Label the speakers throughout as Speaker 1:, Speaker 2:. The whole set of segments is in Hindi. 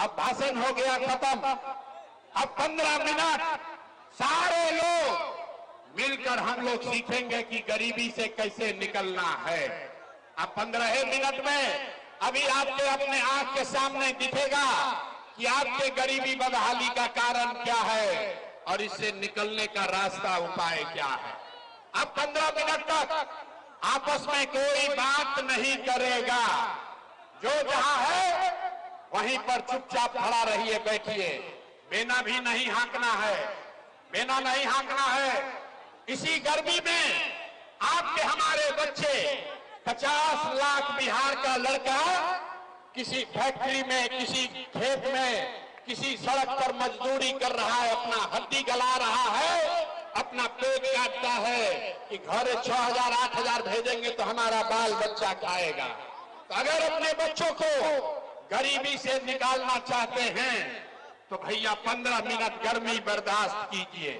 Speaker 1: अब भाषण हो गया खत्म। अब 15 मिनट सारे लोग मिलकर हम लोग सीखेंगे कि गरीबी से कैसे निकलना है। अब 15 मिनट में अभी आपके अपने आंख के सामने दिखेगा कि आपके गरीबी बदहाली का कारण क्या है और इससे निकलने का रास्ता उपाय क्या है। अब 15 मिनट तक आपस में कोई बात नहीं करेगा। जो जहां है वहीं पर चुपचाप खड़ा रहिए, बैठिए। बेना भी नहीं हाँकना है, बेना नहीं हाँकना है। इसी गर्मी में आपके हमारे बच्चे 50 लाख बिहार का लड़का किसी फैक्ट्री में, किसी खेत में, किसी सड़क पर मजदूरी कर रहा है, अपना हड्डी गला रहा है, अपना पेट काटता है कि घर 6,000 8,000 भेजेंगे तो हमारा बाल बच्चा खाएगा। तो अगर अपने बच्चों को गरीबी से निकालना चाहते हैं तो भैया 15 मिनट गर्मी बर्दाश्त कीजिए।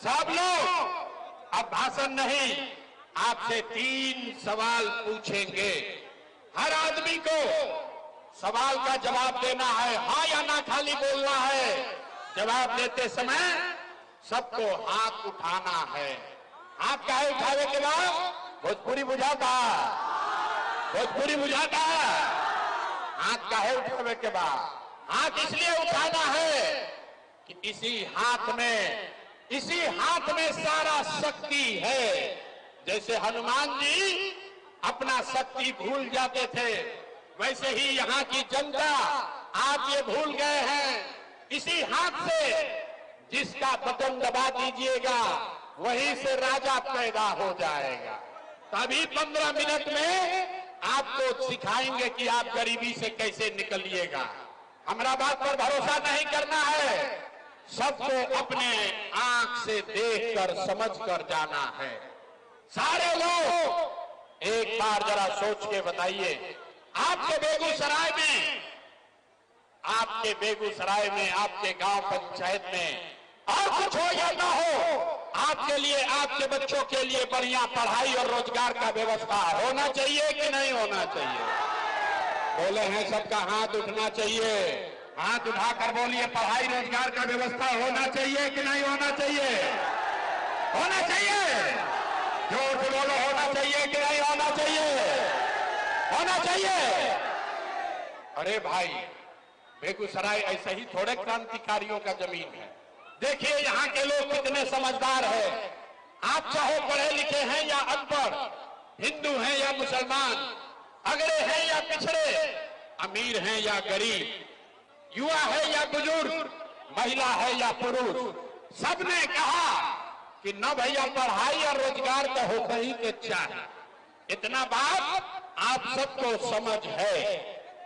Speaker 1: सब लोग अब भाषण नहीं, आपसे 3 सवाल पूछेंगे। हर आदमी को सवाल का जवाब देना है, हाँ या ना खाली बोलना है। जवाब देते समय सबको हाथ उठाना है। हाथ काहे उठावे के बाद? भोजपुरी बुझाता, भोजपुरी बुझाता। हाथ काहे उठावे के बाद? हाथ इसलिए उठाना है कि इसी हाथ में सारा शक्ति है। जैसे हनुमान जी अपना शक्ति भूल जाते थे, वैसे ही यहाँ की जनता आज ये भूल गए हैं। इसी हाथ से जिसका बटन दबा दीजिएगा वहीं से राजा पैदा हो जाएगा। तभी 15 मिनट में आपको सिखाएंगे कि आप गरीबी से कैसे निकलिएगा। हमारा बात पर भरोसा नहीं करना है, सबको अपने आंख से देखकर समझकर जाना है। सारे लोग एक बार जरा सोच के बताइए, आपके बेगूसराय में, आपके गांव पंचायत में और कुछ हो या ना हो, आपके लिए, आपके बच्चों के लिए बढ़िया पढ़ाई और रोजगार का व्यवस्था होना चाहिए कि नहीं होना चाहिए? बोले हैं सबका हाथ उठना चाहिए। हाथ उठाकर बोलिए, पढ़ाई रोजगार का व्यवस्था होना चाहिए कि नहीं होना चाहिए? होना चाहिए। जोर से बोलो, होना चाहिए कि नहीं होना चाहिए? होना चाहिए। अरे भाई, बेगूसराय ऐसे ही थोड़े क्रांतिकारियों का जमीन है। देखिए यहाँ के लोग कितने समझदार हैं। आप चाहे पढ़े लिखे हैं या अनपढ़, हिंदू हैं या मुसलमान, अगड़े हैं या पिछड़े, अमीर हैं या गरीब, युवा है या बुजुर्ग, महिला है या पुरुष, सबने कहा कि न भैया पढ़ाई और रोजगार तो होता ही के चाहिए। इतना बात आप सबको समझ है।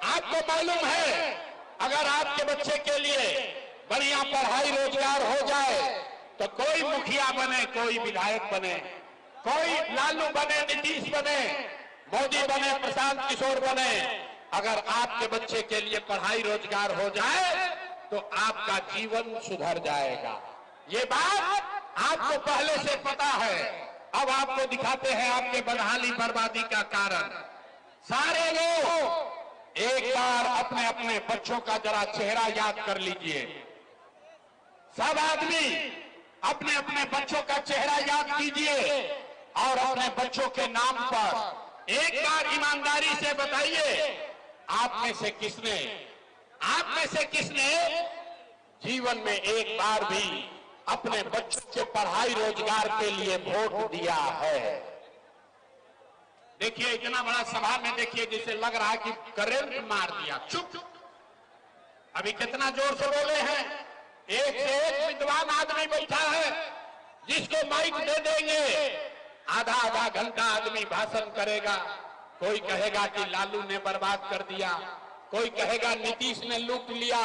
Speaker 1: आपको मालूम है अगर आपके बच्चे के लिए बढ़िया पढ़ाई रोजगार हो जाए तो कोई मुखिया बने, कोई विधायक बने, कोई लालू बने, नीतीश बने, मोदी बने, प्रशांत किशोर बने, अगर आपके बच्चे के लिए पढ़ाई रोजगार हो जाए तो आपका जीवन सुधर जाएगा। ये बात आपको पहले से पता है। अब आपको दिखाते हैं आपके बदहाली बर्बादी का कारण। सारे लोग एक बार अपने अपने बच्चों का जरा चेहरा याद कर लीजिए। सब आदमी अपने अपने बच्चों का चेहरा याद कीजिए और अपने बच्चों के नाम पर एक बार ईमानदारी से बताइए, आप में से किसने जीवन में एक बार भी अपने बच्चों के पढ़ाई रोजगार के लिए वोट दिया है? देखिए इतना बड़ा सभा में, देखिए जैसे लग रहा है कि करंट मार दिया। चुप। अभी कितना जोर से बोले हैं। एक से एक विद्वान आदमी बैठा है जिसको माइक दे देंगे, आधा आधा घंटा आदमी भाषण करेगा। कोई कहेगा कि लालू ने बर्बाद कर दिया, कोई कहेगा नीतीश ने लूट लिया,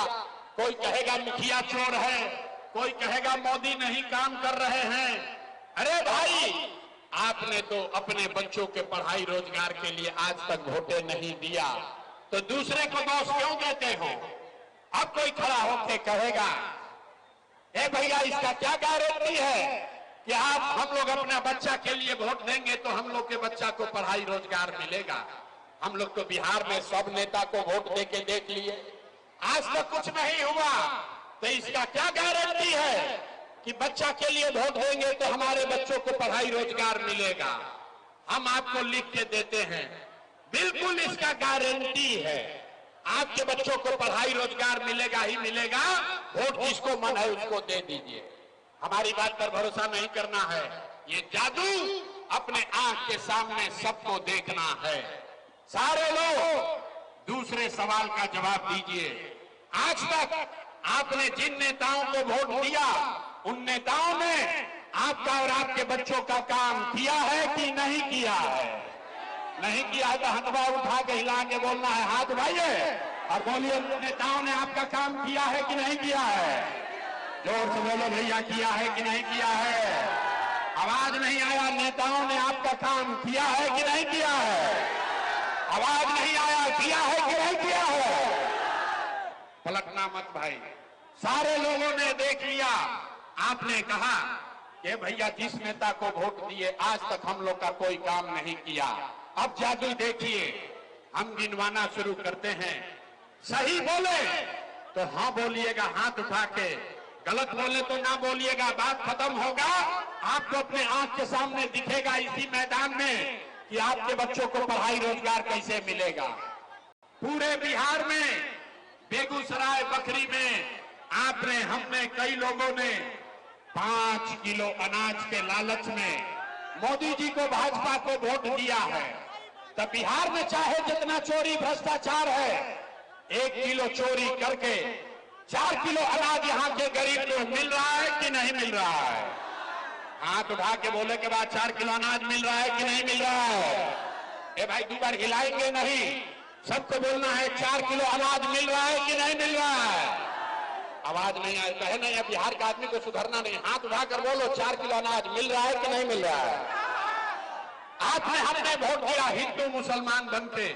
Speaker 1: कोई कहेगा मुखिया चोर है, कोई कहेगा मोदी नहीं काम कर रहे हैं। अरे भाई, आपने तो अपने बच्चों के पढ़ाई रोजगार के लिए आज तक वोटे नहीं दिया, तो दूसरे को दोष क्यों देते हो? अब कोई खड़ा होकर कहेगा, ए भैया इसका क्या गारंटी है कि हम लोग अपना बच्चा के लिए वोट देंगे तो हम लोग के बच्चा को पढ़ाई रोजगार मिलेगा? हम लोग तो बिहार में सब नेता को वोट देके देख लिए, आज तक कुछ नहीं हुआ, तो इसका क्या गारंटी है कि बच्चा के लिए वोट देंगे तो हमारे बच्चों को पढ़ाई रोजगार मिलेगा? हम आपको लिख के देते हैं, बिल्कुल इसका गारंटी है, आपके बच्चों को पढ़ाई रोजगार मिलेगा ही मिलेगा। वोट जिसको मन है उसको दे दीजिए। हमारी बात पर भरोसा नहीं करना है, ये जादू अपने आंख के सामने सबको देखना है। सारे लोग दूसरे सवाल का जवाब दीजिए। आज तक आपने जिन नेताओं को वोट दिया, उन नेताओं ने आपका और आपके बच्चों का काम किया है कि नहीं किया है? नहीं किया है तो हथवा उठा के हिला के बोलना है, हाथ उठाइए और बोलिए नेताओं ने आपका काम किया है कि नहीं किया है? जोर से बोलो भैया, किया है कि नहीं किया है? आवाज नहीं आया, नेताओं ने आपका काम किया है कि नहीं किया है? आवाज नहीं आया, किया है कि नहीं किया है? पलटना मत भाई, सारे लोगों ने देख लिया। आपने कहा कि भैया जिस नेता को वोट दिए आज तक हम लोग का कोई काम नहीं किया। अब जादू देखिए, हम गिनवाना शुरू करते हैं। सही बोले तो हाँ बोलिएगा हाथ उठा के, गलत बोले तो ना बोलिएगा, बात खत्म होगा। आपको अपने आंख के सामने दिखेगा इसी मैदान में कि आपके बच्चों को पढ़ाई रोजगार कैसे मिलेगा। पूरे बिहार में, बेगूसराय बखरी में हमने कई लोगों ने 5 किलो अनाज के लालच में मोदी जी को, भाजपा को वोट दिया है। तो बिहार में चाहे जितना चोरी भ्रष्टाचार है, 1 किलो चोरी करके 4 किलो अनाज यहाँ के गरीब को मिल रहा है कि नहीं मिल रहा है? हाथ उठा के बोले के बाद 4 किलो अनाज मिल रहा है कि नहीं मिल रहा है? ए भाई, 2 बार हिलाएंगे नहीं, सबको बोलना है 4 किलो अनाज मिल रहा है कि नहीं मिल रहा है? आवाज नहीं आए, कहे नहीं, बिहार के आदमी को सुधरना नहीं। हाथ उठाकर बोलो 4 किलो अनाज मिल रहा है कि नहीं मिल रहा है? आपने हमने वोट दिया हिंदू मुसलमान बनके।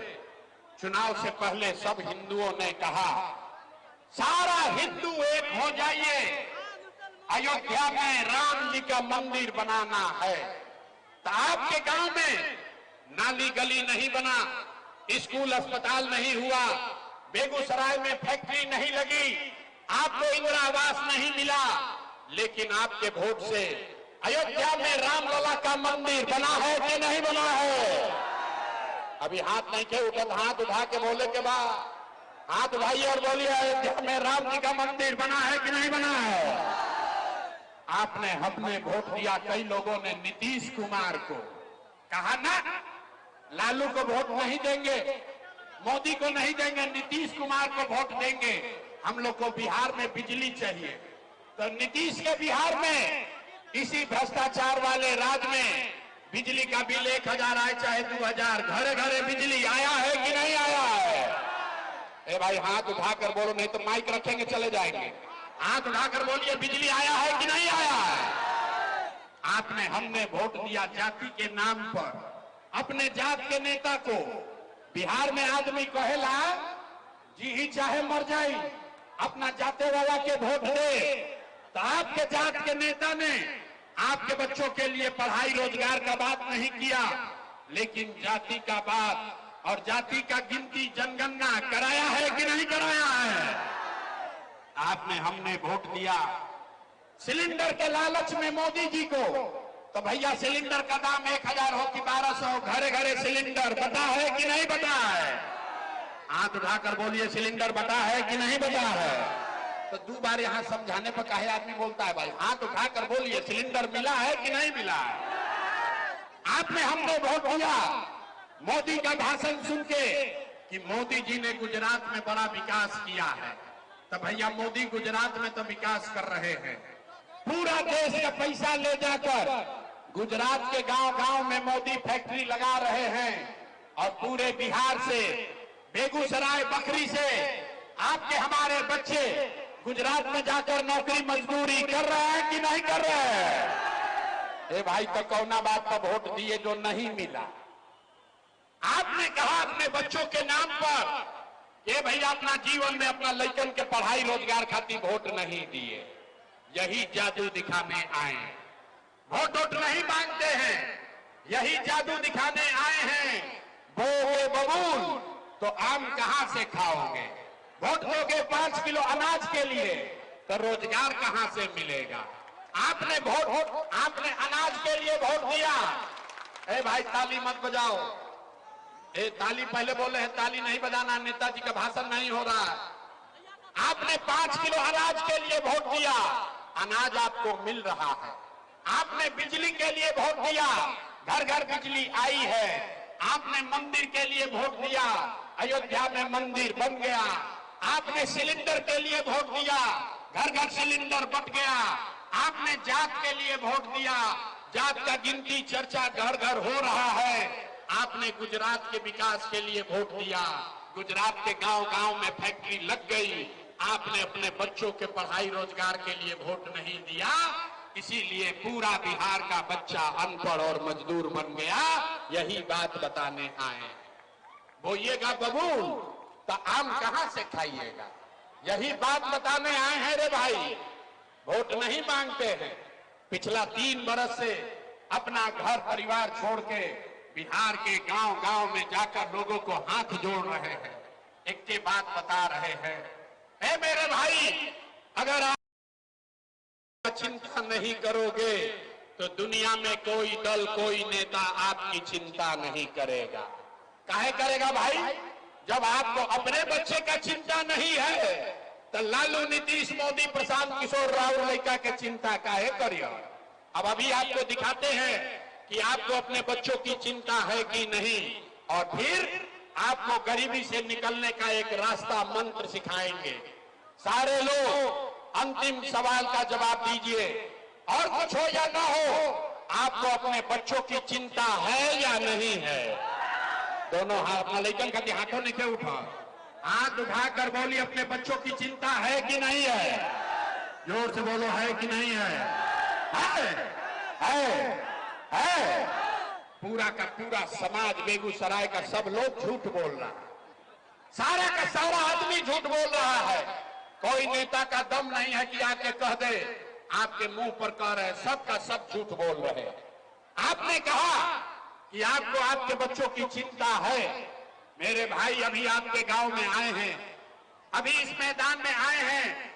Speaker 1: चुनाव से पहले सब हिंदुओं ने कहा सारा हिंदू एक हो जाइए, अयोध्या में राम जी का मंदिर बनाना है। तो आपके गांव में नाली गली नहीं बना, स्कूल अस्पताल नहीं हुआ, बेगूसराय में फैक्ट्री नहीं लगी, आपको इंदिरा आवास नहीं मिला, लेकिन आपके वोट से अयोध्या में रामलला का मंदिर बना है कि नहीं बना है? अभी हाथ नहीं थे उठे, हाथ उठा के बोले के बाद हाथ उठाइए और बोलिए अयोध्या में राम जी का मंदिर बना है कि नहीं बना है? आपने हमने वोट दिया, कई लोगों ने नीतीश कुमार को कहा ना, लालू को वोट नहीं देंगे, मोदी को नहीं देंगे, नीतीश कुमार को वोट देंगे। हम लोग को बिहार में बिजली चाहिए। तो नीतीश के बिहार में इसी भ्रष्टाचार वाले राज्य में बिजली का बिल 1000 आए चाहे 2000, घरे घरे बिजली आया है कि नहीं आया है? ए भाई, हाथ उठाकर बोलो, नहीं तो माइक रखेंगे चले जाएंगे। हाथ उठाकर बोलिए बिजली आया है कि नहीं आया है? आपने हमने वोट दिया जाति के नाम पर, अपने जात के नेता को। बिहार में आदमी कहेला जी ही चाहे मर जाए, अपना जाते वाला के वोट दे। तो आपके जात के नेता ने आपके बच्चों के लिए पढ़ाई रोजगार का बात नहीं किया, लेकिन जाति का बात और जाति का गिनती जनगणना कराया है कि नहीं कराया है? आपने हमने वोट दिया सिलेंडर के लालच में मोदी जी को। तो भैया सिलेंडर का दाम 1000 हो कि 1200, घरे घरे सिलेंडर बता है कि नहीं बता है? हाथ उठाकर बोलिए सिलेंडर बता है कि नहीं बता है? तो 2 बार यहां समझाने पर काहे आदमी बोलता है भाई? हाथ उठाकर बोलिए सिलेंडर मिला है कि नहीं मिला है? आपने हमने वोट दिया मोदी का भाषण सुन के कि मोदी जी ने गुजरात में बड़ा विकास किया है। तो भैया मोदी गुजरात में तो विकास कर रहे हैं, पूरा देश का पैसा ले जाकर गुजरात के गांव-गांव में मोदी फैक्ट्री लगा रहे हैं और पूरे बिहार से, बेगूसराय बखरी से आपके हमारे बच्चे गुजरात में जाकर नौकरी मजदूरी कर रहे हैं कि नहीं कर रहे हैं? ए भाई, तो कौना बात पर वोट दिए जो नहीं मिला? आपने कहा अपने बच्चों के नाम पर ये भैया अपना जीवन में अपना लड़कन के पढ़ाई रोजगार खातिर वोट नहीं दिए, यही जादू दिखाने आए। वोट नहीं मांगते हैं, यही जादू दिखाने आए हैं। बोगे बबूल तो आम कहां से खाओगे? वोट दोगे 5 किलो अनाज के लिए, तो रोजगार कहां से मिलेगा? आपने अनाज के लिए वोट दिया। ए भाई ताली मत बजाओ, ए ताली पहले बोले हैं, ताली नहीं बजाना, नेताजी का भाषण नहीं हो रहा है। आपने 5 किलो अनाज के लिए वोट दिया, अनाज आपको मिल रहा है। आपने बिजली के लिए वोट दिया, घर घर बिजली आई है। आपने मंदिर के लिए वोट दिया, अयोध्या में मंदिर बन गया। आपने सिलेंडर के लिए वोट दिया, घर घर सिलेंडर बट गया। आपने जात के लिए वोट दिया, जात का गिनती चर्चा घर घर हो रहा है। आपने गुजरात के विकास के लिए वोट दिया, गुजरात के गांव गांव में फैक्ट्री लग गई। आपने अपने बच्चों के पढ़ाई रोजगार के लिए वोट नहीं दिया, इसीलिए पूरा बिहार का बच्चा अनपढ़ और मजदूर बन गया। यही बात बताने आए। बोइएगा बबूल तो आम कहां से खाइएगा, यही बात बताने आए हैं रे भाई। वोट नहीं मांगते हैं। पिछला 3 बरस से अपना घर परिवार छोड़ के बिहार के गांव गांव में जाकर लोगों को हाथ जोड़ रहे हैं, एक के बात बता रहे हैं। ए मेरे भाई, अगर आप चिंता नहीं करोगे तो दुनिया में कोई दल, कोई नेता आपकी चिंता नहीं करेगा। काहे करेगा भाई? जब आपको अपने बच्चे का चिंता नहीं है तो लालू, नीतीश, मोदी, प्रशांत किशोर, राहुल लड़का के चिंता काहे करियो? अब अभी आपको दिखाते हैं कि आपको अपने बच्चों की चिंता है कि नहीं, और फिर आपको गरीबी से निकलने का एक रास्ता मंत्र सिखाएंगे। सारे लोग अंतिम सवाल का जवाब दीजिए, और कुछ हो या ना हो, आपको अपने बच्चों की चिंता है या नहीं है? दोनों हाथ, अपना लेकिन कहती हाथों नीचे उठा, हाथ उठाकर बोली, अपने बच्चों की चिंता है कि नहीं है? जोर से बोलो, है कि नहीं है? है। पूरा का पूरा समाज, बेगूसराय का सब लोग झूठ बोल रहा है, सारा का सारा आदमी झूठ बोल रहा है। कोई नेता का दम नहीं है कि आके कह दे, आपके मुंह पर कह रहे, सब का सब झूठ बोल रहे हैं। आपने कहा कि आपको आपके बच्चों की चिंता है। मेरे भाई अभी आपके गांव में आए हैं, अभी इस मैदान में आए हैं,